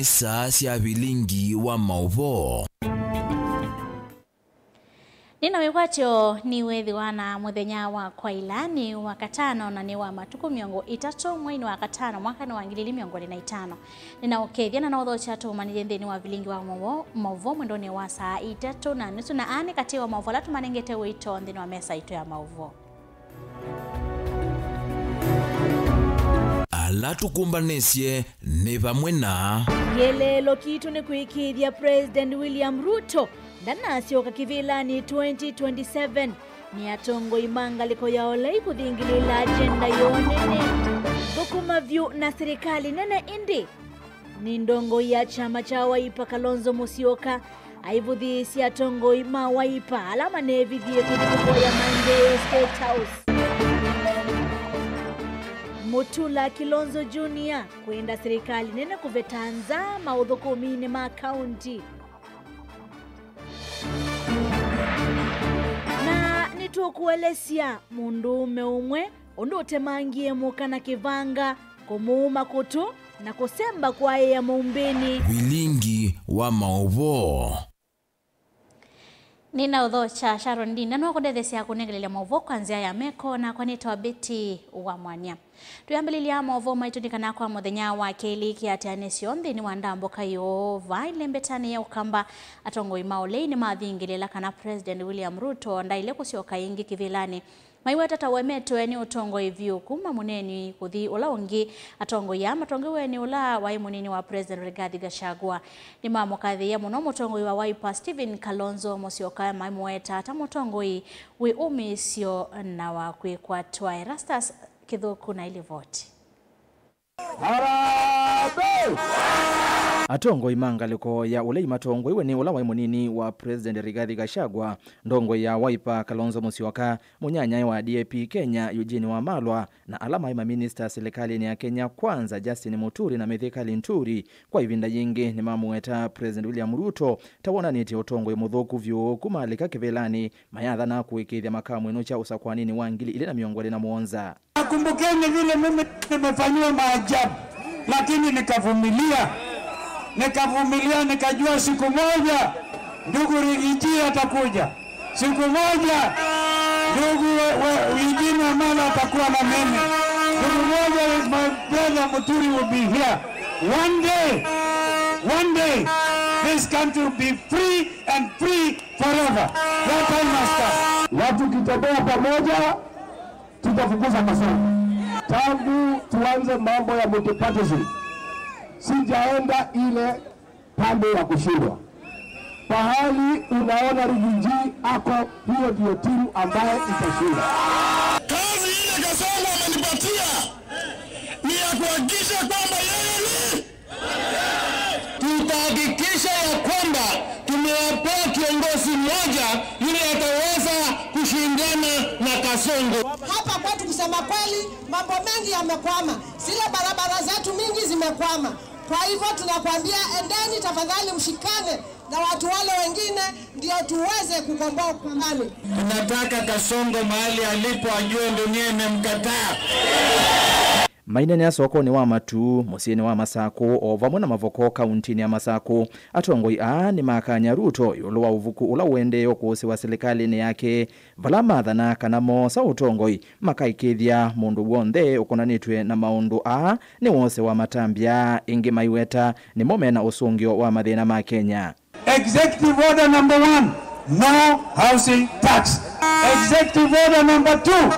ni saa cia bilingi wa mauvo. Nina wikwacho ni wethi wana muthenya wa kwailani wa katano na ni wa matuku miongo itatu mwini wa katano mwaka ni wa ngilili miongo na itano. Nina ukethia na udho chatu manijendeni wa bilingi wa mauvo mwendoni wa saa itatu na nusu na ani kati wa mauvo latu manengete wito ndini wa mesa ito ya mauvo. Alatu kumbanesye ni vamwe na Yelelo kitu ni kuikithia President William Ruto ndana sioka kivilani 2027 ni atongo imanga liko ya olei kuthingilila agenda yonene bukuma vyu na serikali nene indi ni ndongo ya chama cha Wiper Kalonzo Musyoka aivuthi si atongo ima Wiper alama nevithie kudikubo ya Monday State House. Mutula Kilonzo Junior kwenda serikali nene kuvetanza maudhukumine ma county. Na nitukuelesia mundume umwe undotemangie muka na kivanga kumuuma kutu na kusemba kwa ya muumbeni bilingi wa mauvo. Nina udho cha Sharon Dina na wakudethesia kunegelelea mauvo kwanzia ya meko na kwa nita wa beti wa mwanya. Tuyambililia mauvo maitunikana kwa muthenya wa keli kiatianesio nthini wa ndamboka yova ilembetani ya ukamba atongo imaolei ni mathingilela kana President William Ruto ndaile kusioka ingi kivilani. Maiwe tata wemetwe ni utongo hivyo kuma muneni kuthi ula ungi atongo ya matongo weni ula wai munini wa President Rigathi Gachagua. Ni mamokadhi ya muno mutongo wa Wiper Stephen Kalonzo Musyoka maiwe tata mutongo we umisio na wakwe kwa tuwa Erastus Kithuku na ili voti. Atongo imanga liko ya ulei matongo iwe ni ula wai munini wa President Rigathi Gachagua ndongo ya Wiper Kalonzo Musyoka munyanya wa DAP Kenya Eugene Wamalwa na alama ima minister serikali ni ya Kenya Kwanza Justin Muturi na Mithika Linturi kwa ivinda yingi ni mamueta President William Ruto tawona niti utongo imuthuku vyu kumalika kivelani mayatha na kuikithia makamu ino cha usakwanini wangili ile na miongole na muonza. Kumbukeni vile mimi nimefanywa maajabu lakini nikavumilia nikajua siku moja ndugu Rigiji atakuja, siku moja ndugu Eugene Wamalwa atakuwa na mimi, siku moja my brother Muturi will be here. One day this country will be free and free forever. That time must come. Watu kitembea pamoja tutafukuza kasoro. Tangu tuanze mambo ya multipartyism sijaenda ile pande ya kushindwa. Pahali unaona Rigiji ako, hiyo ndio timu ambayo itashinda. Kazi ile Kasongo amenipatia ni ya kuhakikisha kwamba yeye tutahakikisha ya kwamba tumewapea kiongozi mmoja yule ataweza kushindana na Kasongo. Hapa kwetu kusema kweli mambo mengi yamekwama. Zile barabara zetu mingi zimekwama. Kwa hivyo tunakwambia endeni tafadhali mshikane na watu wale wengine ndio tuweze kukomboa upambani. Tunataka Kasongo mahali alipo ajue dunia imemkataa. Mainene ya soko ni wa matu, musieni wa Masako, ovamwe na mavoko kauntini ya Masako. Atongoi ni makanya Ruto, yolo wa uvuku ula uende yokusi wa serikali ni yake. Vala madhana kanamo sa utongoi, makaikithia mundu wonde ukonanitwe na maundu ni wose wa matambia ingi maiweta ni momena usungio wa madhina ma Kenya. Executive order number 1, no housing tax. Executive order number 2,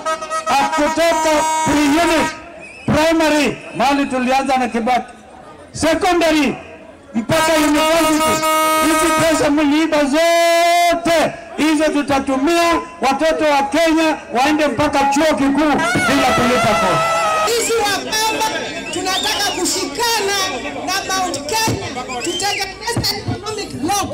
kutoka pre-unit primary mali tulianza na Kibaki, secondary mpaka university. Hizi pesa mliiba zote hizo tutatumia watoto wa Kenya waende mpaka chuo kikuu bila kulipa kodi. Sisi wababa tunataka kushikana na Mount Kenya, tutengeneze economic block,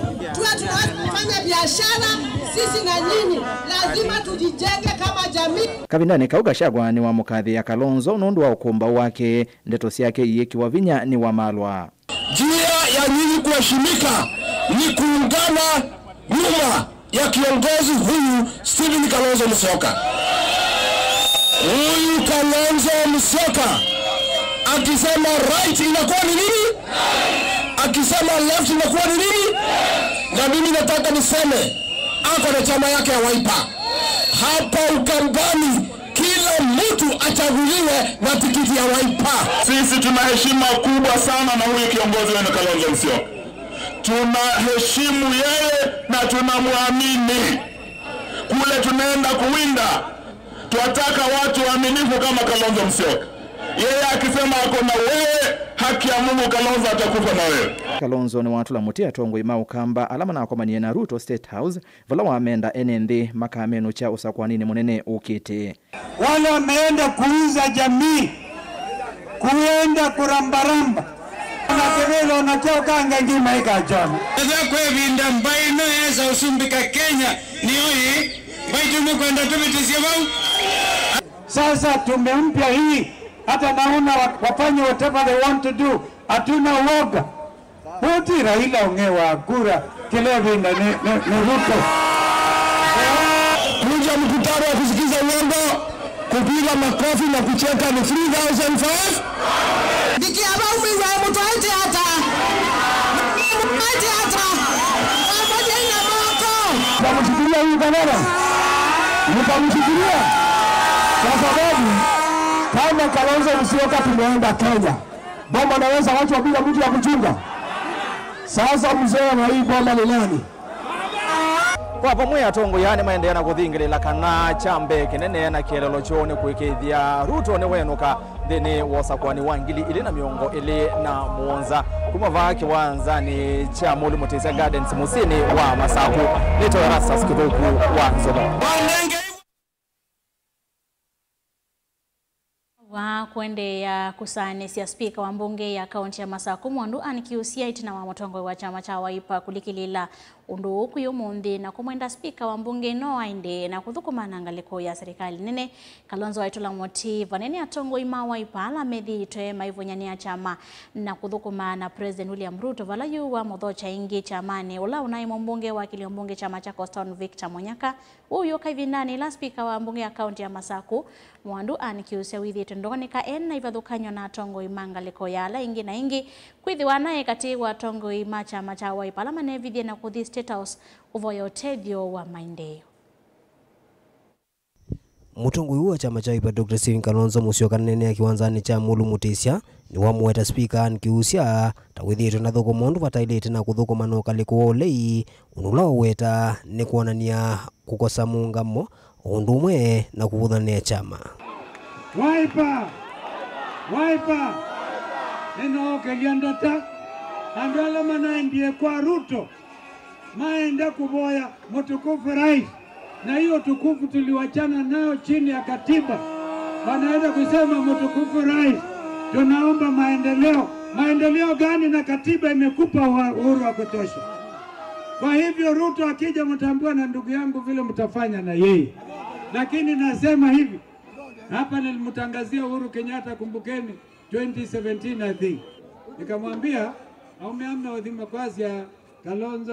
tunafanya biashara sisi na nyinyi, lazima tujijenge kama jamii. Kabindani Gachagua ni wa mukadhi ya Kalonzo nundu wa ukumba wake ndeto siake yeki wa vinya ni Wamalwa. Njia ya nyinyi kuheshimika ni kuungana nyuma ya kiongozi huyu Stephen Kalonzo Musyoka. Huyu Kalonzo Musyoka akisema right inakuwa ni nini? akisema left inakuwa ni nini? Na mimi nataka niseme ako na chama yake ya Wiper. Hapa Ukambani kila mtu achaguliwe na tikiti ya Wiper. Sisi tuna heshima kubwa sana na huyu kiongozi wenu Kalonzo Musyoka. Tunaheshimu yeye na tunamwamini. Kule tunaenda kuwinda, tunataka watu waaminifu kama Kalonzo Musyoka. Yeye akisema ako na wewe, haki ya Mungu Kalonzo atakufa na wewe. Kalonzo ni watu la mutia tongo imau kamba alama na akomanie na Ruto State House vala wameenda NND makamenu cha usakwanini munene ukiti. Wale wameenda kuuza jamii, kuenda kurambaramba na kevelo unachoka ngengima ikachana. Kwa vinda mbaino yeza usumbika Kenya ni hoi baitumu kwenda tumitisia wau. Sasa tumempia hii hata naona wafanye whatever they want to do. Hatuna uoga. Wote Raila ongewa kura kile vinda ni Ruto. Kuja mkutano wa kusikiza uongo, kupiga makofi na kucheka ni 3005. Diki abaumi wa mtu aje hata. Aje hata. Pamoja na moko. Mtamshikilia huyu kanana. Mtamshikilia. Kwa sababu kama Kalonzo Musyoka tumeenda Kenya, bomba naweza watu wapiga mtu ya kuchunga. Sasa mzee na hii bomba ni nani? Kwa pamoja atongo yani maendeleo na kuthingilela kana chambe kinene na kielelo chone kuikithia Ruto ne wenuka thini wosakwani wangili ili na miongo ili na muonza kuma vaki wanza ni cha Mulu Mutisia Gardens musini wa Masaku nito Rasas Kidoku wa Nzomo wa kwende ya kusanesia spika wa mbunge ya kaunti ya Masaku Mwandu anikiusia itina wa motongo wa chama cha Wiper kulikilila undu kuyo mundi na kumwenda spika wa mbunge no ainde na kuthukumana ngaliko ya serikali nene Kalonzo Waitula motiva nene atongo ima Wiper ala methi toe maivonyani ya chama na kuthukumana President William Ruto vala yu wa mothocha ingi chamani ula unaimo mbunge wa kilio mbunge chama cha Coastal Victor Monyaka uyo kaivindani la spika wa mbunge ya kaunti ya Masaku Mwandu anikiusia withi tondoneka na ivadhukanyo na atongo imanga liko ya ala ingi na ingi kwithi wanae kati wa atongo ima chama cha Wiper ala manevithie na kuthi State House uvoya utedio wa maendeleo. Mutongo wa chama cha Wiper Dr. Stephen Kalonzo Musyoka nene akiwanzani cha Mulu Mutisia ni wamweta speaker nikiusia tawithite na thoko mondu batailite na kuthukuma no kaliko olei unula weta ni kuonania kukosa muungamo undu umwe na kubuthania chama. Wiper eno keliandata andala manaendie kwa Ruto maenda kuboya mtukufu rais na hiyo tukufu tuliwachana nayo chini ya katiba. Wanaenda kusema mtukufu rais tunaomba maendeleo gani na katiba imekupa uhuru wa kutosha. Kwa hivyo Ruto akija mtambua na ndugu yangu vile mtafanya na yeye. Lakini nasema hivi hapa nilimtangazia Uhuru Kenyatta kumbukeni 2017 I think. Nikamwambia aumeamna wadhima kwasi ya Kalonzo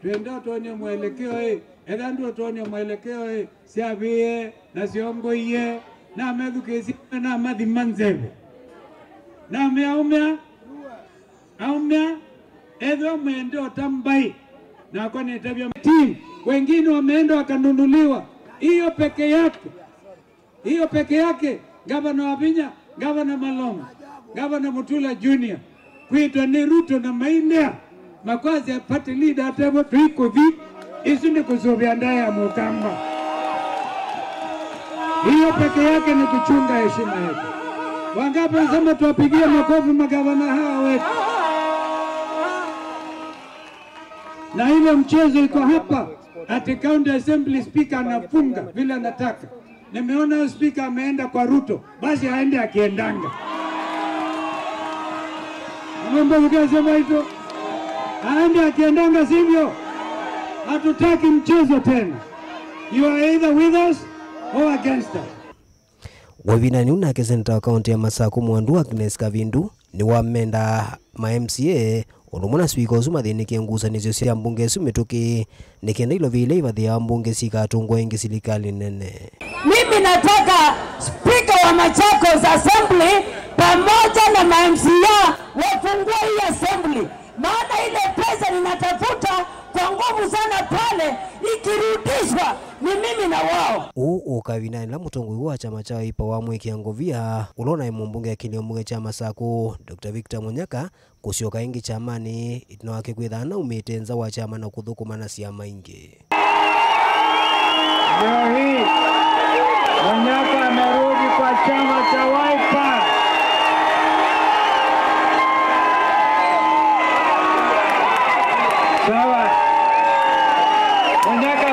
tuendao tuone mwelekeo edhandu tuone mwelekeo siavie na siongoie na medukesi na madhimanzeve na meaumea edho mwendo tambai na kwa netabia team wengine wameenda wakanunuliwa. Hiyo peke yake gavana Wavinya, gavana Malongo, gavana Mutula Junior kuitwa ni Ruto na Maindia makwazi ya party leader atebo tuiko vi isinde kuzovya ndaya ya Mukamba. Hiyo peke yake ni kuchunga heshima yetu. Wangapi wanasema tuwapigie makofi magavana hawa wetu? Na ile mchezo iko hapa ati county assembly speaker anafunga vile anataka. Nimeona speaker ameenda kwa Ruto, basi aende akiendanga. Mambo mkasema hivyo. Aende akiendanga sivyo. Hatutaki mchezo tena. You are either with us or against us. Wavina ni unake seneta wa kaunti ya Masaku Mwandu Agnes Kavindu ni wamenda ma MCA ulumuna speaker usuma thini kiengusanizo cia mbunge sumituki nikienda ilo vile ivathia mbunge sikatungwa ingi serikali nene. Mimi nataka speaker wa Machakos Assembly pamoja na ma MCA wafungue hii assembly. vinani la mutongoi wa chama cha Wiper wa Mwiki Ngovia ulona imumbunge ya kiliomuge chama sako Dr. Victor Munyaka kusioka ingi chamani itinawake kwithana umitenza wa chama na kuthukumana siama ingi. Leo hii Munyaka amerudi kwa chama cha Wiper. Sawa. Munyaka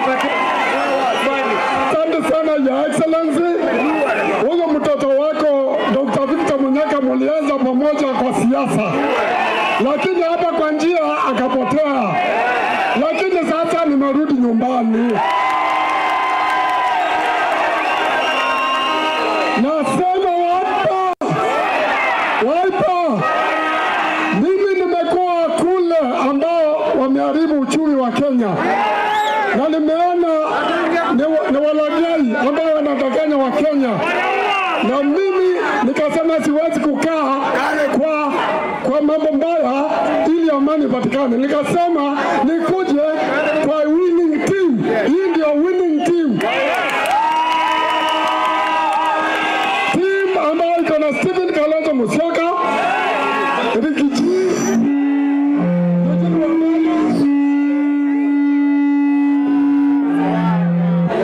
Asante sana ya Excellency. Huyo mtoto wako Dr. Victor Munyaka mulianza pamoja kwa siasa, lakini hapa kwa njia akapotea, lakini sasa nimerudi nyumbani. Nasema Wiper, mimi nimekuwa kule ambao wameharibu uchumi wa Kenya, na nimeona ni walaghai ambao wanadanganya wa Kenya, na mimi nikasema siwezi kukaa kwa mambo mbaya ili amani patikane. Nikasema nikuje kwa winning team. Hii ndio winning team. Team ambayo iko na Stephen Kalonzo Musyoka,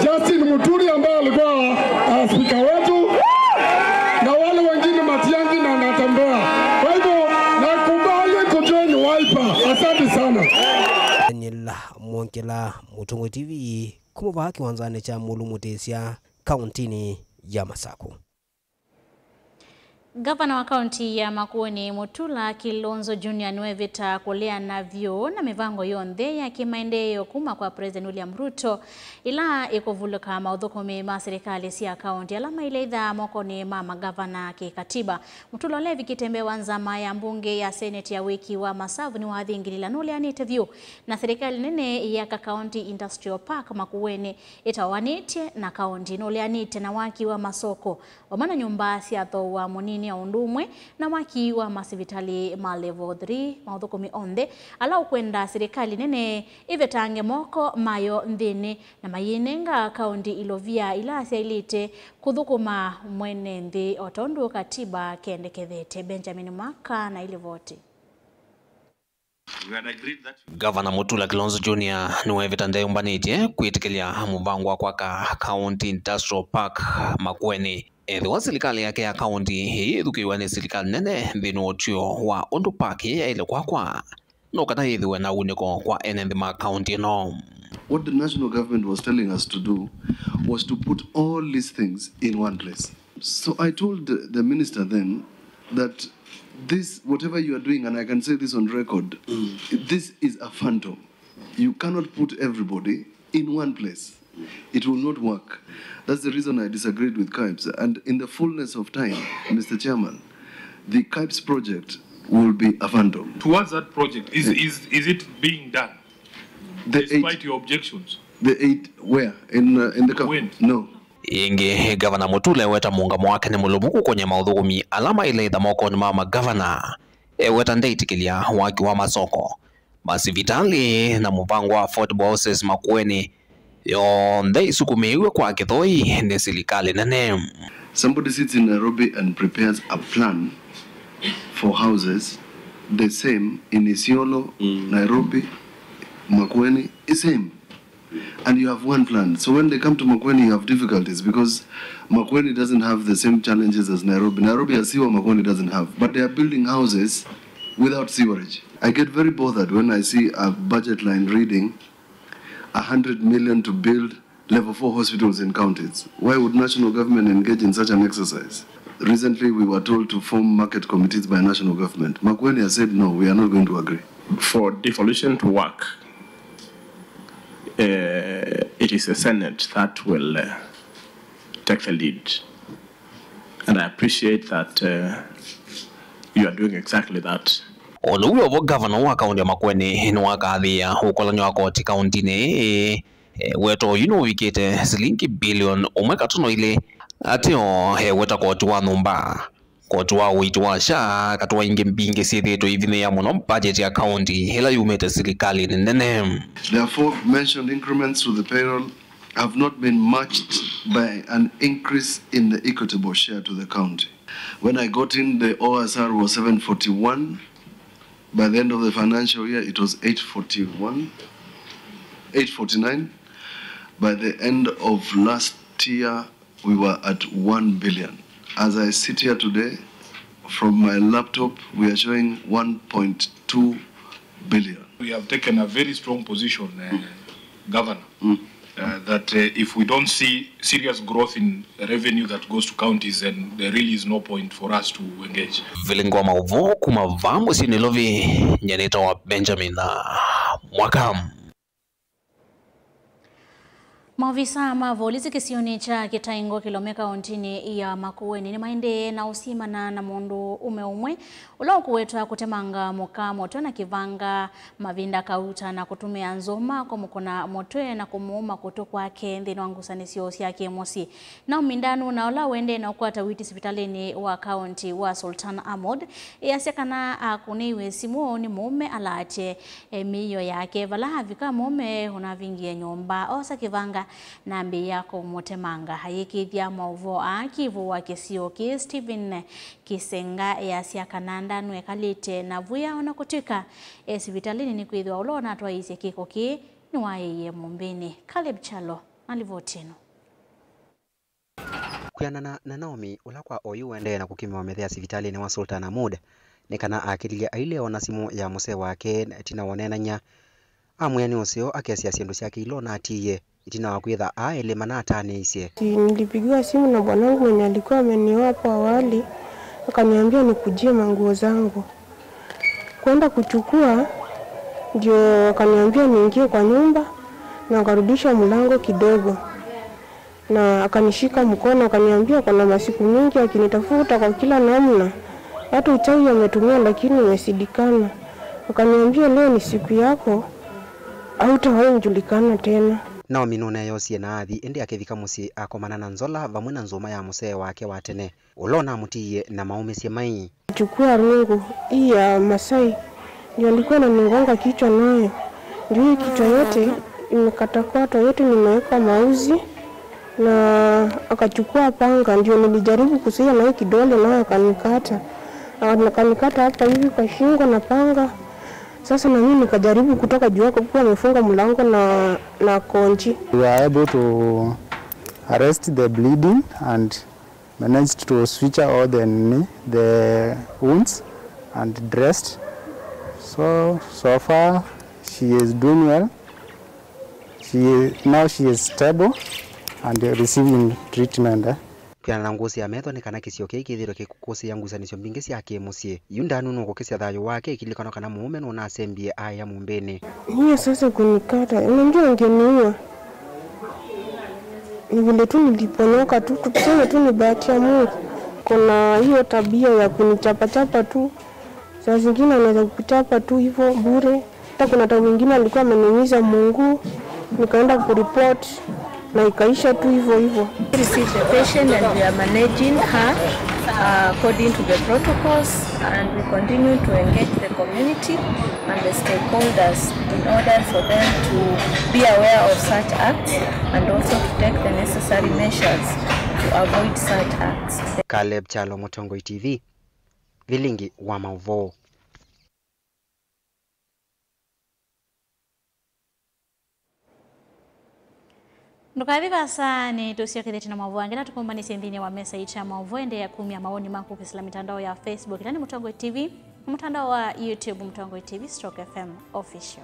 Justin Muturi ambaye alikuwa spika wetu, na wale wengine Matiang'i na Natembea. Kwa hivyo nakubali kujoin Wiper. Asante sana. Daniel Mwonkela, Mutongoi TV, kumuva kiwanzani cha Mulu Mutesia, kauntini ya Masako. Gavana wa kaunti ya Makueni Mutula Kilonzo Junior niwevita kulea navyo na mivango yonthe ya kimaendeleo kuma kwa President William Ruto ila ikuvuluka maudhukumi ma serikali cia kaunti alama ile idha moko ni mama gavana kikatiba. Mutula levi kitembe wanzama ya mbunge ya Senate ya wiki wa Masavu ni wathingilila nule anitevyo na serikali nene ya kaunti Industrial Park Makueni itawanite na kaunti nule anite na waki wa masoko wamana nyumba siatho wa munini ya undumwe na waki wa masivitali ma level 3 maudhukumi onde ala ukwenda serikali nene ivetange moko mayo ndhini na mayinenga kaunti ilovia ila siailite kuthukuma mwene nthi otondu katiba kendekethete. Benjamin Maka na ilivoti. Gavana Mutula Kilonzo Junior niwevita ndeyumbanite kuitikilia muvango kwa kaunti Industrial Park Makueni. Ewa serikali yake ya kaunti hii thukiwa ni serikali nene nthini otio wa Undu Park ya ile kwa no kata ithiwe na uniko kwa enenthi ma kaunti no. What the national government was telling us to do was to put all these things in one place. So I told the minister then that this, whatever you are doing, and I can say this on record, this is a phantom. You cannot put everybody in one place. It will not work. That's the reason I disagreed with KIPES. And in the fullness of time, Mr. Chairman, the KIPES project will be a phantom. Towards that project, is it being done? Despite your objections? The 8, where? In the when? No. Inge Gavana Mutula weta muungamo wake ni mulumuku kwenye maudhugumi alama ile idha moko ni mama gavana weta ndeitikilia waki wa masoko masivitali na muvango wa affordable houses Makueni yo ndei sukumiwe kwa kithoi ni serikali nene. Somebody sits in Nairobi and prepares a plan for houses the same in Isiolo, Nairobi, Makueni, the same. And you have one plan. So when they come to Makueni, you have difficulties because Makueni doesn't have the same challenges as Nairobi. Nairobi has sewer, Makueni doesn't have. But they are building houses without sewerage. I get very bothered when I see a budget line reading 100 million to build level 4 hospitals in counties. Why would national government engage in such an exercise? Recently, we were told to form market committees by national government. Makueni has said, no, we are not going to agree. For devolution to work, it is the Senate that will take the lead. And I appreciate that you are doing exactly that. Oluwe wa gavana wa kaunti ya Makueni ni wakathia ukolanyo wa koti kaunti ni weto wikite silingi bilion umekatuno ile atio weta koti wa numba koti wa witi wa sha katwa ingi mbingi sithito ivine ya muno budget ya kaunti hela yumete serikali nene. There are 4 mentioned increments to the payroll have not been matched by an increase in the equitable share to the county. When I got in, the OSR was 741. By the end of the financial year, it was 849. By the end of last year, we were at 1 billion. As I sit here today, from my laptop, we are showing 1.2 billion. We have taken a very strong position, Governor, that if we don't see serious growth in revenue that goes to counties, then there really is no point for us to engage. Vilingwa mauvo kumavamo sinilovi nyeneta wa Benjamin Mwakamu. Maofisa mavolizi kisioni cha Kitaingo kilomeka ontini ya Makueni ni maende na usimana na mundu umeumwe ulau kuwetwa kutemanga muka moto na kivanga mavinda kauta na kutumia nzoma kwa mukona motwe na kumuuma kutokwa kendi na wangusanisio siake mosi na umindanu na ula wende na ukuata witi sipitalini wa kaunti wa Sultan Ahmad yasekana akuniwe simu ni mume alache miyo yake vala vika mume unavingie nyomba osa kivanga nambi yako motemanga hayekithia mauvo akivu wa Kisioki Stephen Kisenga ya siakananda nwekalite na vuya onakutika sipitalini ni kwithwa ulona twaise kikoki ni wayeye mumbini. Caleb Chalo alivotino kuyanana na Naomi ulakwa oyu wende na kukimiwa methea sipitalini wa Sultan Ahmad nikana akililia aile ona simu ya muse wake tina wonenanya amwani usio akesia siendu siake ilona atiye itina wakwitha aele manata neisye. Nilipigiwa simu na bwanangu mwenye alikuwa amenioa hapo awali, akaniambia nikujie manguo zangu. Kwenda kuchukua ndio akaniambia niingie kwa nyumba na akarudisha mlango kidogo. Na akanishika mkono akaniambia kuna masiku mingi akinitafuta kwa kila namna. Hata uchawi ametumia lakini imesidikana. Akaniambia leo ni siku yako, hautawahi kujulikana tena. Naomi nuna yosie na athi ende akithika musi akomana na nzola vamwe na nzoma ya musee wake wa tene ulona mutiye na maumesie mai. Chukua rungu hii ya Masai ndio alikuwa ananigonga kichwa nayo, ndio kichwa yote imekatakata, yote nimeweka mauzi, na akachukua panga ndio nilijaribu kusia nayo kidole nayo akanikata hapa hivi kwa shingo na panga. Sasa na mimi nikajaribu kutoka juu yake kwa amefunga mlango na konji. We were able to arrest the bleeding and managed to switch out the wounds and dressed. So far she is doing well. Now she is stable and receiving treatment. Kiana na ngusi ya metho ni kana Kisioki ikithiro kikukosi ya ngusanisyo mbingi siake musie yundanu nuko kisia thayo wake ikilikana kana muume no nasembie aya mumbene. Hiyo sasa kunikata unajua ngeniua ni vile tu niliponyoka tu tuseme tu ni bahati ya Mungu. Kuna hiyo tabia ya kunichapa tu, saa zingine anaweza kuchapa tu hivyo bure. Hata kuna tabu nyingine alikuwa ameniumiza Mungu, nikaenda kuripoti na ikaisha tu hivyo. We received the patient and we are managing her according to the protocols, and we continue to engage the community and the stakeholders in order for them to be aware of such acts and also to take the necessary measures to avoid such acts. Caleb Chalo, Mutongoi TV, Vilingi wa Mauvo. Ndukathi basa ni tusio kideti na mavu angina tukumbani sendini wa mesa icha mavu ende ya 10 ya maoni mangu kisila mitandao ya Facebook nani Mutongoi TV, mtandao wa YouTube Mutongoi TV /FM official.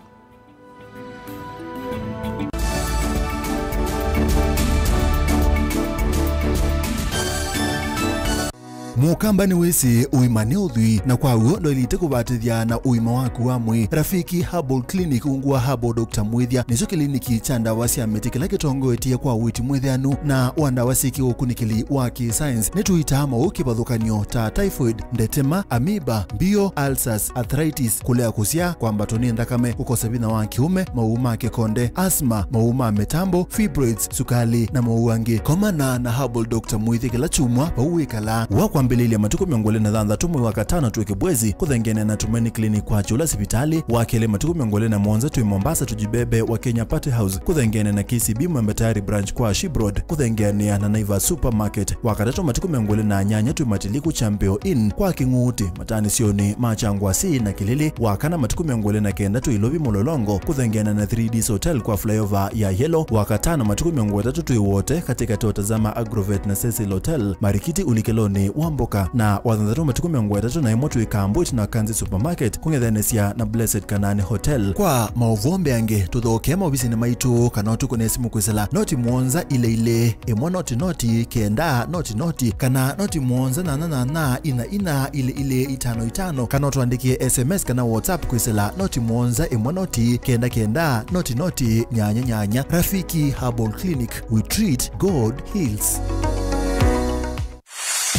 Mukamba ni wese uimane udhui na kwa uo ndo ilite kubatithia na uima waku wa mwi. Rafiki Herbal Clinic ungua Herbal Dr. Mwithia nicho kliniki cha ndawa cia miti kila kitongoetie kwa witi mwithianu na wandawa siki ukunikili wa science nituitama ukibadhukanio ta typhoid, ndetema, amoeba, bio, ulcers, arthritis, kulea kusia kwa mbatoni ndakame, kukosa bina wa kiume, mauma kekonde, asthma, mauma metambo, fibroids, sukali na mauangi. Komana na Herbal Dr. Mwithia kila chumwa pauwikala wakwa kwambililia matuko miongole na dhanda tumu wakatano tuweke bwezi kuthengene na Tumaini Clinic kwa chula sipitali wakele matuko miongole na Mwanza tu Mombasa tujibebe wa Kenya Party House kuthengene na KCB Mwembetari branch kwa Shibroad kuthengene na Naivas Supermarket wakatato matuko miongole na Nyanya tu Matiliku Champion Inn kwa Kinguti matani sioni machangwa si na Kilili wakana matuko miongole na Kenda tu Ilobi Mololongo kuthengene na 3Ds Hotel kwa flyover ya Yellow wakatano matuko miongole tatu wote katika totazama Agrovet na Cecil Hotel Marikiti Ulikeloni Wamboka na wadhandhato matuko miongole tatu na Emoto Ikambut na Kanzi Supermarket kungethenesia na Blessed Kanani Hotel kwa mauvombe yange tuthoke mabisi ni maitu kanotu kone simu kwisela noti Mwanza ile emwa noti Kenda noti kana noti Mwanza na ina ile itano kana tuandikie SMS kana WhatsApp kwisela noti Mwanza emwa noti Kenda noti nyanya Rafiki Herbal Clinic, we treat, God heals.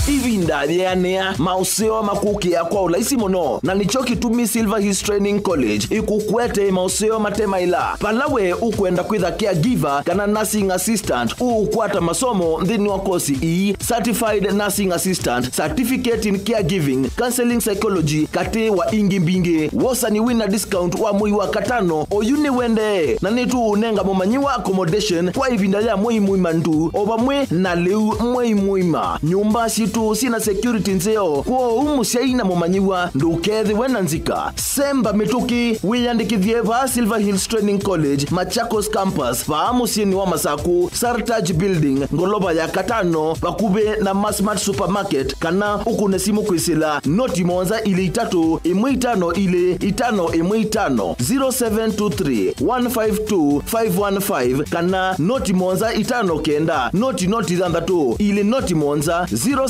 Ivinda vyanea mauseo makuki ya kwa ulaisi mono na nicho kitumi Silver Hills Training College ikukwete mauseo matema ila palawe ukwenda kwitha caregiver kana nursing assistant ukwata masomo ndini wa kosi Certified Nursing Assistant, Certificate in Caregiving, Counseling Psychology kate wa ingi mbinge wosa ni winner discount wa mui wa katano oyune wende na nitu unenga momanyiwa accommodation kwa ivinda ya mui mandu obamwe na leu mui nyumba situ sina security nzeo kwa umusiaina momanyiwa ndukethi wenanzika semba mituki wiyandikithie va Silver Hills Training College Machakos Campus va amusini wa Masaku Sartaj Building ngoloba ya katano bakube na Massmart Supermarket kana ukune simu kwisila noti Mwanza ile itatu imwitano ile itano imwitano 0723 152 515 kana noti Mwanza itano Kenda noti dhandatu ile noti Mwanza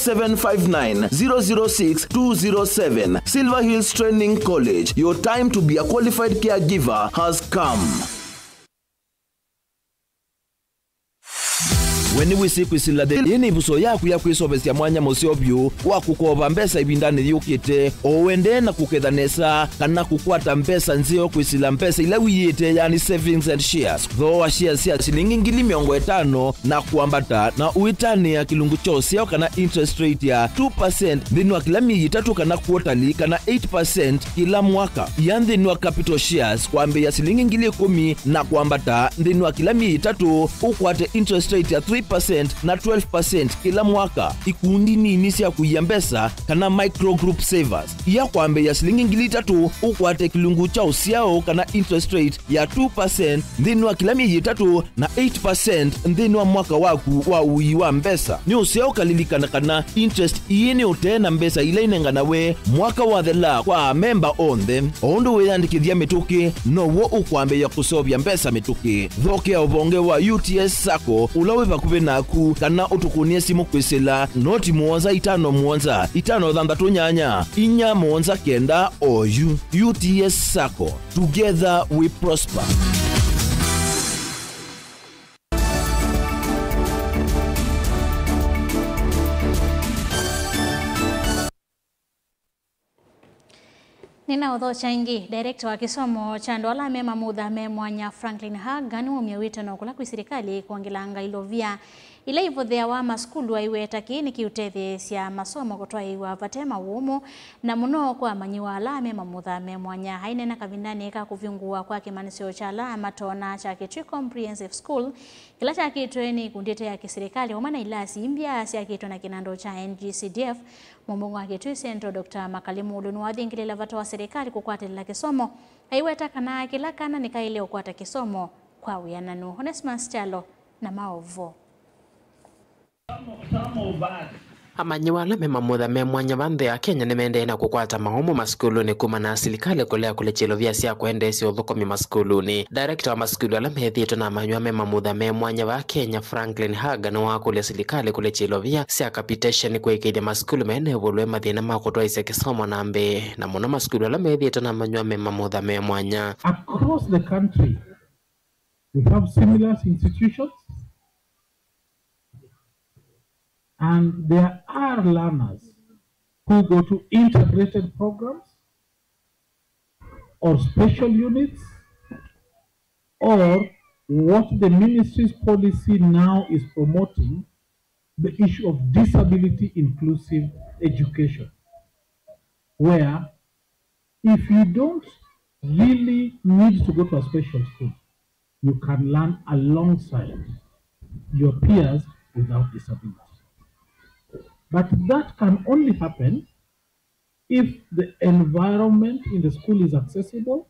0759-006-207. Silver Hills Training College. Your time to be a qualified caregiver has come. Weni wisi kwisila de yini buso yaku ya kwisobesya mwanya mosiobyu wa kukoba mbesa ibindani yukite owende na kukedhanesa kana kukwata mbesa nzio kwisila mbesa ila wiyete yani savings and shares though wa shares ya shilingi ngili miongo etano na kuambata na uitani ya kilungu chose ya kana interest rate ya 2% dhinu wa kila miyi tatu kana quarterly kana 8% kila mwaka yandhinu wa capital shares kwambe ya shilingi ngili 10 na kuambata dhinu wa kila miyi tatu ukwate interest rate ya 3% na 12% kila mwaka ikundi nini ya kuyambesa kana micro group savers ya kwambe ya shilingi ngili tatu ukwate kilungu cha usiao kana interest rate ya 2% ndinu wa kila miyi tatu na 8% ndinu wa mwaka waku wa uiwa mbesa ni usiao kalilikana kana interest iyene utena mbesa ila inengana we mwaka wa thela kwa member on them ondo we yandikithia mituki no wo ukwambe ya kusobya mbesa mituki thoke obonge wa UTS Sacco ulawe bakube naku kana utukunie simu kwisila noti Mwanza itano dhandatu nyanya inya Mwanza Kenda oyu UTS Sacco. Together we prosper. Nina udho changi, director wa kisomo cha Ndola Mema Mudha Memwanya Franklin Hagan umya wito na ukula kwisirikali kuangilanga ilovia ila ivodhea wa maskulu wa iweta kini kiutethi siya masomo kutoa iwa vatema uomo na muno kwa manyiwa ala Mema Mudha Memwanya haine na kavindani eka kuvyungua kwa kimanisio cha ala matona cha Kitui Comprehensive School kila cha kitweni kundite ya kisirikali umana ilasi imbia siya kitu na kinando cha NGCDF Mumbungu wa Kitui Central Dr. Makalimu Ulunuwadhi ingilila vato wa serikali kukwate lila kisomo haiweta kana kila kana nikaile ukwata kisomo kwa uyananu. Onesmus Chalo na maovo amanyiwa ala Mema Mudha Memwanya vanthe ya Kenya nimendeena kukwata mahomo maskuluni kuma na serikali kulea kule chilovia sia kuendesi uthukomi maskuluni. Director wa maskulu ala methitwe na amanywa Mema Mudha Memwanya va Kenya Franklin Hagan wa kule serikali kule chilovia sia capitation kwekithia maskulu mene vulwe mathina ma kutoa ise kisomo nambe na muno maskulu ala methitwe na amanywa Mema Mudha Memwanya. Across the country we have similar institutions. And there are learners who go to integrated programs or special units, or what the ministry's policy now is promoting the issue of disability inclusive education, where if you don't really need to go to a special school, you can learn alongside your peers without disability. But that can only happen if the environment in the school is accessible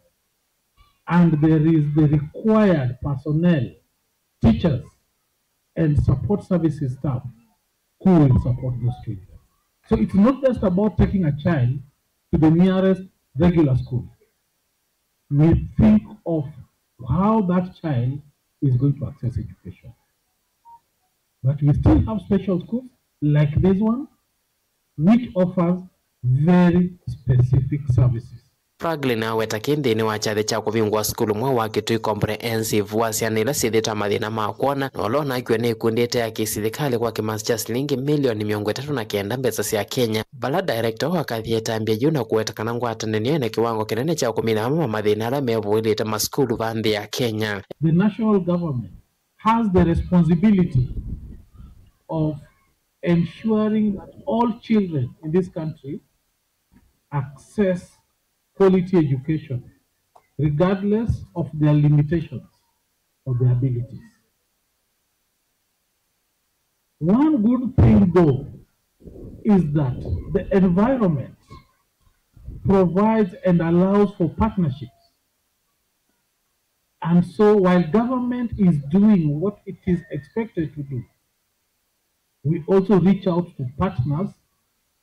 and there is the required personnel, teachers, and support services staff who will support those children. So it's not just about taking a child to the nearest regular school. We think of how that child is going to access education. But we still have special schools like this one, which offers very specific services. Franklin aweta kindi wa chathe cha kuvingwa skulu mwa wa Kitui Comprehensive wa ciana ila cithita mathina ma kuona na olona akiwa ni ikundite ya kisirikali kwa kimasi cha shilingi milioni 39 mbeca cia Kenya. Bala director wa kathieta mbia juu na kuwetakana ngwatanio na kiwango kinene cha kumina mathina ala mevuilite maskulu vanthi ya Kenya. The national government has the responsibility of ensuring that all children in this country access quality education, regardless of their limitations or their abilities. One good thing, though, is that the environment provides and allows for partnerships. And so while government is doing what it is expected to do, we also reach out to partners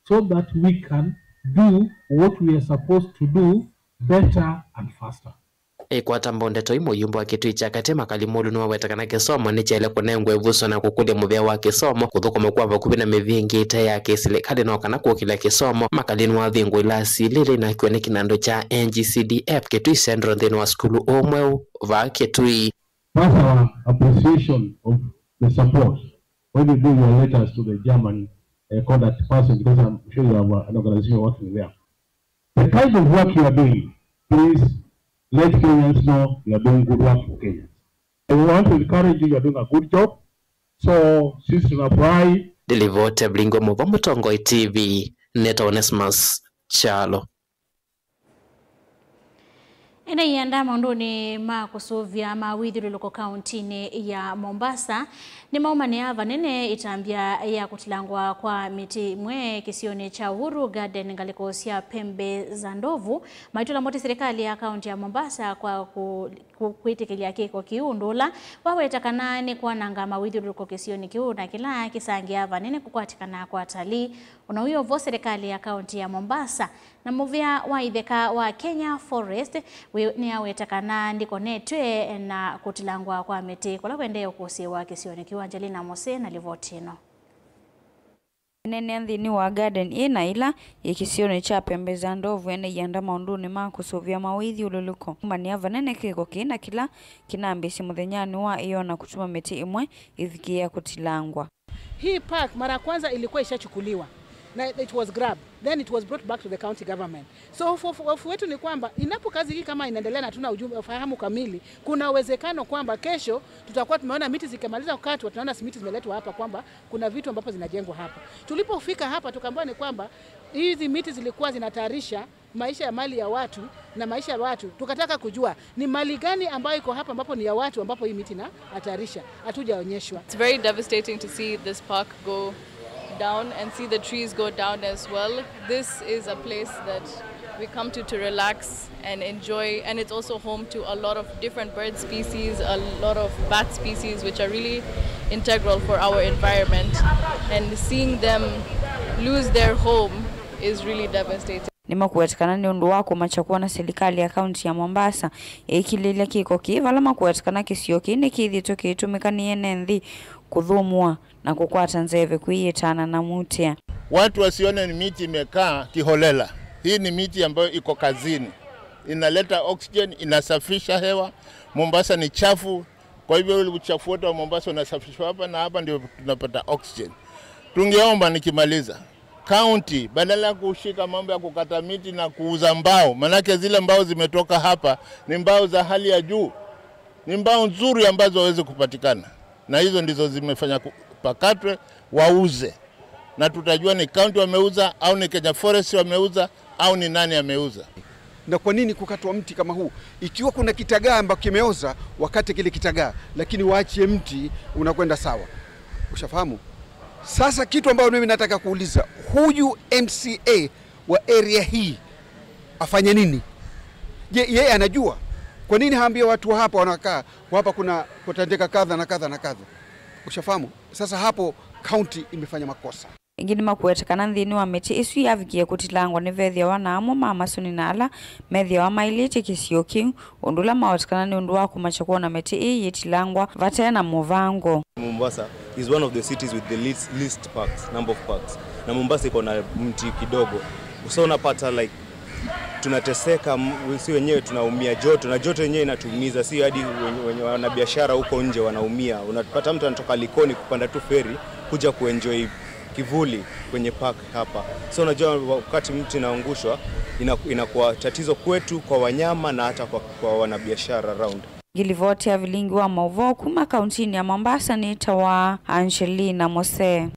so that we can do what we are supposed to do better and faster. Ikwata mbondeto imo yumbo wa Kitui cha Katema kalimulu nuwa wetakana kisomo ni chele kunengwe vuso na kukulia muvea wa kisomo kuthuko mekuwa vakubi na mivingi ita ya kisile kadi na wakana kukila kisomo makalinu wa vingu ila silili na kiwene kinando cha NGCDF Kitui Central dhini wa skulu omweu va Kitui. That's our appreciation of the support when you do your letters to the German contact person, because I'm sure you have an organization working there. The kind of work you are doing, please let Kenyans know you are doing good work for Kenyans. And we want to encourage you are doing a good job. So, since you apply. Delivote Blingo Muva Mutongoi TV, Neto Onesmus Chalo. Ena ianda maundoni ma kusuvya mawithiro loko kauntini ya Mombasa ni maumane ava nene itambia ya kutilangwa kwa miti mwe kisione cha Uhuru Garden ngalikosia pembe za ndovu maitula mote serikali ya kaunti ya Mombasa kwa kuitikilia kiko kiundula wawetakana kwa nanga mawithiro loko kisione kiuna kila kisangi ava nene kukwatikana kwa watalii unauyo vo serikali ya kaunti ya Mombasa na muvia wa itheka wa Kenya Forest ni awetakana ndiko netwe na kutilangwa kwa miti kula kwendeo kusiwa kisione kiwa Angelina Mose na Livotino. Nene nthini wa garden ina ila ikisione cha pembe za ndovu ene yanda maunduni ma kusuvia mawithi ululuko. Maniava nene kiko kina kila kinambisi muthenyani wa iyo na kutuma miti imwe ithikia kutilangwa. Hii park mara kwanza ilikuwa ishachukuliwa. Na it was grabbed, then it was brought back to the county government. So hofu wetu ni kwamba inapo kazi hii kama inaendelea na tuna ufahamu kamili, kuna uwezekano kwamba kesho tutakuwa tumeona miti zikimaliza kukatwa, tunaona miti zimeletwa hapa kwamba kuna vitu ambapo zinajengwa hapa. Tulipofika hapa tukaambiwa ni kwamba hizi miti zilikuwa zinatayarisha maisha ya mali ya watu na maisha ya watu. Tukataka kujua ni mali gani ambayo iko hapa ambapo ni ya watu ambapo hii miti na hatarisha. Hatujaonyeshwa. It's very devastating to see this park go down and see the trees go down as well. This is a place that we come to relax and enjoy, and it's also home to a lot of different bird species, a lot of bat species which are really integral for our environment, and seeing them lose their home is really devastating. Nima kuwetakana ni undu wako machakuwa na serikali ya kaunti ya Mombasa ikilile kiko kivala makuwetakana kisio kini kithito kitumika ni enenthi kuthumua na kukwata nzeve kuiyetana na mutia. Watu wasione ni miti imekaa kiholela. Hii ni miti ambayo iko kazini. Inaleta oxygen, inasafisha hewa. Mombasa ni chafu. Kwa hivyo ule uchafu wote wa Mombasa unasafishwa hapa na hapa ndio tunapata oxygen. Tungeomba nikimaliza county badala ya kushika mambo ya kukata miti na kuuza mbao, manake zile mbao zimetoka hapa ni mbao za hali ya juu. Ni mbao nzuri ambazo hawezi kupatikana. Na hizo ndizo zimefanya pakatwe, wauze, na tutajua ni county wameuza au ni Kenya Forest wameuza au ni nani ameuza. Na kwa nini kukatwa mti kama huu? Ikiwa kuna kitagaa ambacho kimeoza, wakati kile kitagaa, lakini waachie mti unakwenda sawa. Ushafahamu? Sasa kitu ambacho mimi nataka kuuliza, huyu MCA wa area hii afanye nini? Je, yeye anajua? Kwa nini haambia watu hapa wanakaa, hapa kuna kutandika kadha na kadha na kadha? Ushafahamu? Sasa hapo county imefanya makosa. Ingini makuetekana nthini wa miti isu yavikie kutilangwa ni vethia wanamo mamasuni na ala methia wa mailiti kisio kiu undula mawetekana ni undu wa kumachakua na miti ii yitilangwa vatena muvango. Mombasa is one of the cities with the least parks, number of parks. Na Mombasa iko na mti kidogo. So unapata like tunateseka, si wenyewe tunaumia joto, na joto yenyewe inatuumiza, si hadi wenye wana biashara huko nje wanaumia. Unapata mtu anatoka Likoni kupanda tu feri kuja kuenjoy kivuli kwenye park hapa. So unajua wakati mti inaangushwa inakuwa tatizo kwetu, kwa wanyama na hata kwa wanabiashara around. Gilivoti ya vilingi wa Mauvo kuma kauntini ya Mombasa ni tawa Angelina Mose.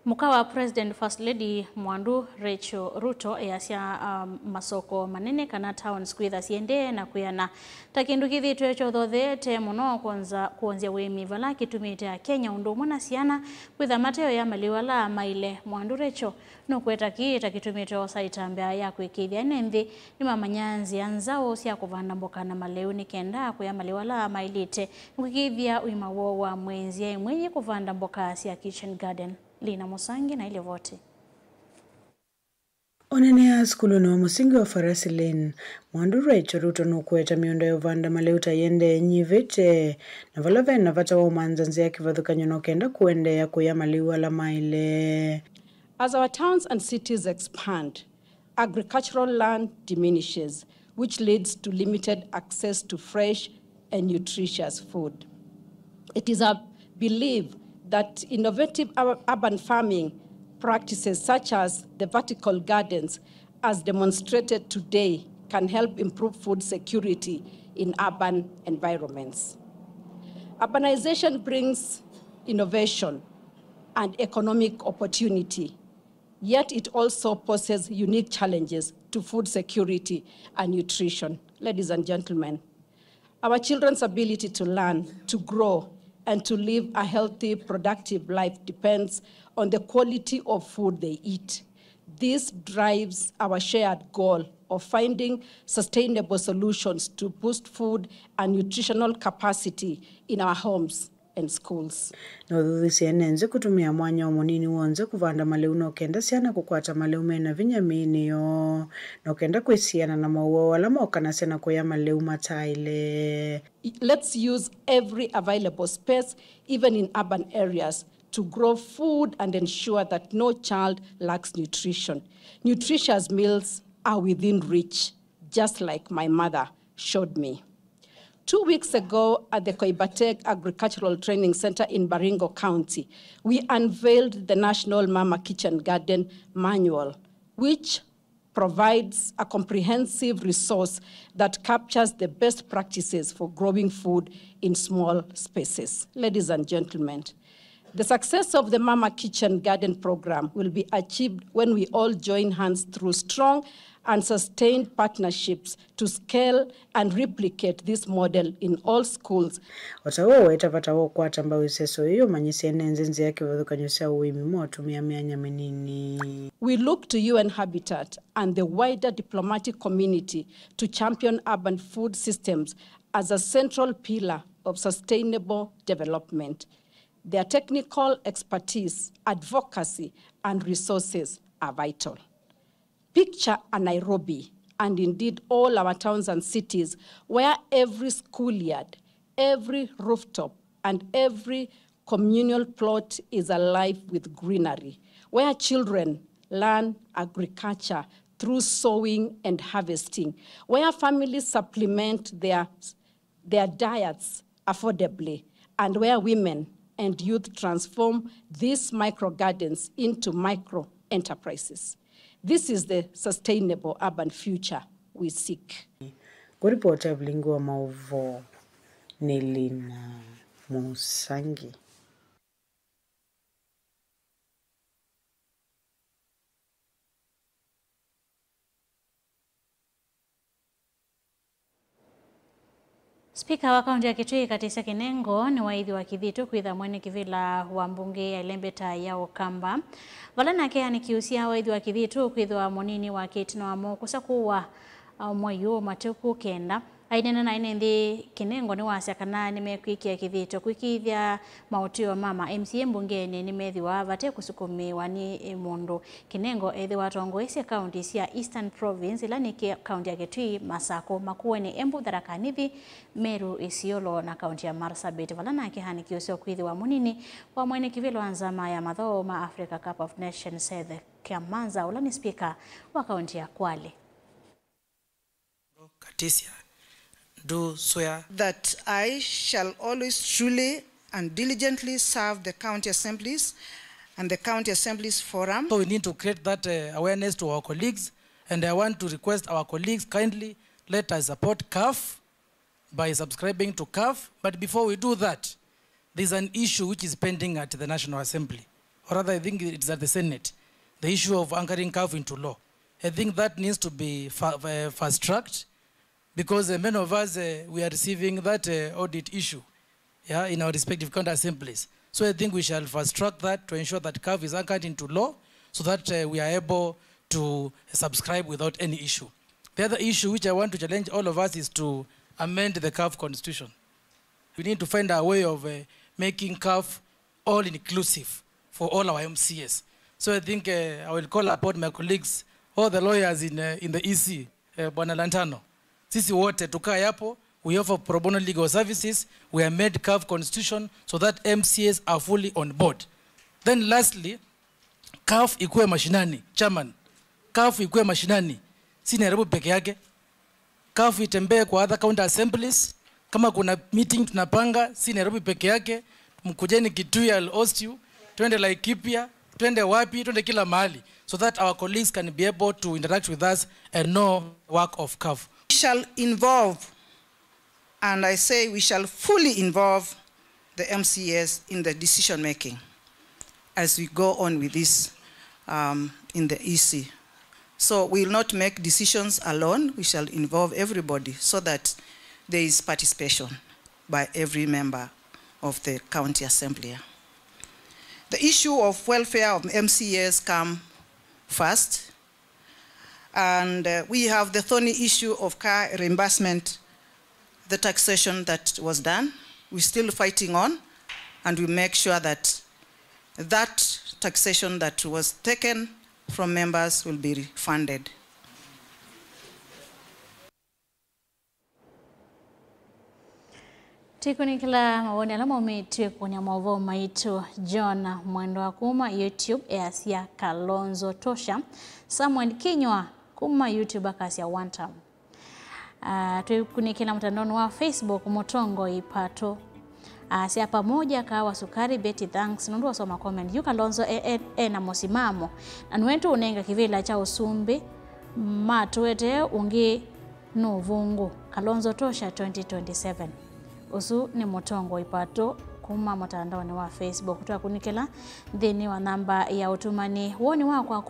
Muka wa President First Lady Mwandu Rachel Ruto yasia masoko manene kana town square siende na kuyana takindu kithitu echo thothete muno kuonzia wemi vala kitumite ya Kenya undu mwana siana kwitha mateo ya maliwala maile Mwandu Rachel no kweta kitumite osaitambe ya kwikithia nenthi ni mamanyanzi anzao sia kuvanda mboka na maleu ni kenda kuya maliwala mailite kwikithia uima wa mwenzi mwenye kuvanda mboka sia kitchen garden. Lina Musangi na ile vote. Onenea skulu wa musingi wa Farasi Lane, Mwandu Rachel Ruto nukueta miundo ya uvanda maleuta yende nyivete na valove na vata wa umanzanzi ya kivadhuka nyonokenda kuende ya kuya maliwa la maile. As our towns and cities expand, agricultural land diminishes, which leads to limited access to fresh and nutritious food. It is a belief that innovative urban farming practices such as the vertical gardens, as demonstrated today, can help improve food security in urban environments. Urbanization brings innovation and economic opportunity, yet it also poses unique challenges to food security and nutrition. Ladies and gentlemen, our children's ability to learn, to grow, and to live a healthy, productive life depends on the quality of food they eat. This drives our shared goal of finding sustainable solutions to boost food and nutritional capacity in our homes and schools. Nothuthisi enenze kutumia mwanya omunini wonze kuvanda maleu nokenda siana kukwata maleu mena vinyamini yo nokenda kwisiana na mauwa wala mokana sena kuya maleu mataile. Let's use every available space, even in urban areas, to grow food and ensure that no child lacks nutrition. Nutritious meals are within reach, just like my mother showed me. 2 weeks ago at the Koibatek Agricultural Training Center in Baringo County, we unveiled the National Mama Kitchen Garden Manual, which provides a comprehensive resource that captures the best practices for growing food in small spaces. Ladies and gentlemen, the success of the Mama Kitchen Garden program will be achieved when we all join hands through strong and sustained partnerships to scale and replicate this model in all schools. Watawo etapatawo kwata mbawiseso hiyo manyisi enenzenzi yake wadhukanyusia uimi mwatumia mianya menini. We look to UN Habitat and the wider diplomatic community to champion urban food systems as a central pillar of sustainable development. Their technical expertise, advocacy, and resources are vital. Picture a Nairobi, and indeed all our towns and cities, where every schoolyard, every rooftop, and every communal plot is alive with greenery, where children learn agriculture through sowing and harvesting, where families supplement their diets affordably, and where women and youth transform these micro gardens into micro enterprises. This is the sustainable urban future we seek. Kuripota Blingo Mauvo Nelina Musangi. Spika wa kaunti ya Kitui Katisia Kinengo ni waithi wa Kithitu kwitha mwene kivila wa mbunge ya Ilembeta ya Ukamba. Valana ke anikiusia waithi wa Kithitu kwitha munini wa Kitino wa Mokusa kuwa mwayu matuku kenda. Aidena na inendi Kinengo ni wasya kana nimekwikia Kithitu kwikithia mautio mama MCA mbungeni ni methi wa vate kusukumiwa ni mundu. Kinengo ethi watongoesya kaunti cia Eastern Province ila ni kaunti ya Kitui, Masako, Makueni, Embu, Tharaka Nithi, Meru, Isiolo na kaunti ya Marsabit. Valana ke hanikiusio kwithiwa munini wa mwene kivilo anzama ya mathoo ma Africa Cup of Nations Seth Kiamanza ula ni spika wa kaunti ya Kwale. Katisia do swear that I shall always truly and diligently serve the county assemblies and the county assemblies forum. So we need to create that awareness to our colleagues, and I want to request our colleagues kindly let us support CAF by subscribing to CAF. But before we do that, there's an issue which is pending at the National Assembly, or rather I think it's at the Senate, the issue of anchoring CAF into law. I think that needs to be fast-tracked, because many of us, we are receiving that audit issue in our respective county assemblies. So I think we shall fast track that to ensure that CAF is anchored into law so that we are able to subscribe without any issue. The other issue which I want to challenge all of us is to amend the CAF constitution. We need to find a way of making CAF all-inclusive for all our MCAs. So I think I will call upon my colleagues, all the lawyers in the EC, Bwana Lantano. Sisi wote tukaa hapo, we offer pro bono legal services, we are made CAF constitution so that MCAs are fully on board. Then lastly, CAF ikuwe mashinani, chairman. CAF ikuwe mashinani, si Nairobi peke yake. CAF itembee kwa other county assemblies. Kama kuna meeting tunapanga, si Nairobi peke yake. Mkujeni Kitui, I'll host you. Twende Laikipia, twende wapi, twende kila mahali, so that our colleagues can be able to interact with us and know work of CAF. We shall involve, and I say we shall fully involve the MCAs in the decision making as we go on with this in the EC. So we will not make decisions alone, we shall involve everybody so that there is participation by every member of the county assembly. The issue of welfare of MCAs come first. And we have the thorny issue of car reimbursement, the taxation that was done. We're still fighting on, and we make sure that that taxation that was taken from members will be refunded. Tikunikila mawoni alama umetwe kwenye mavo maitu John Mwendo wa Kuma YouTube Easia Kalonzo Tosha Samuel Kinywa Kuma YouTube Akasia One Time. Tikunikila mtandoni wa Facebook Motongo Ipato Asia pamoja kawa sukari Betty thanks nundu wasoma comment yu Kalonzo na mosimamo anuentu unenga kivila cha usumbi matuete ungi nuvungu Kalonzo Tosha 2027. Usu ni Motongo Ipato kuma mtandaoni wa Facebook kutoka kunikela thini wa namba ya utumani woni wako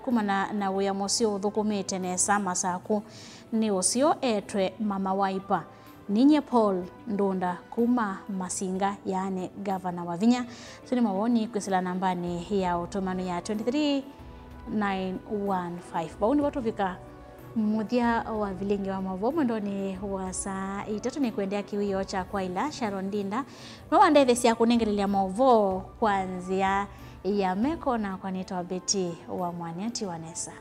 kuma na uya mosio thukumite nesa masaku ni usio etwe mama waipa ninye Paul Ndunda kuma Masinga yani governor wa Vinya. Sini mawoni kwisila nambani ya utumani ya 23915 bauni watu vika muthia wa vilingi wa mavomo ndoni wa saa 3 ni kuendea kiwio cha kwa ila Sharon Ndinda no wandethe cia kunengerelia mavo kwanzia ya meko na kwa nito Betty wa Mwaniati Wanesa.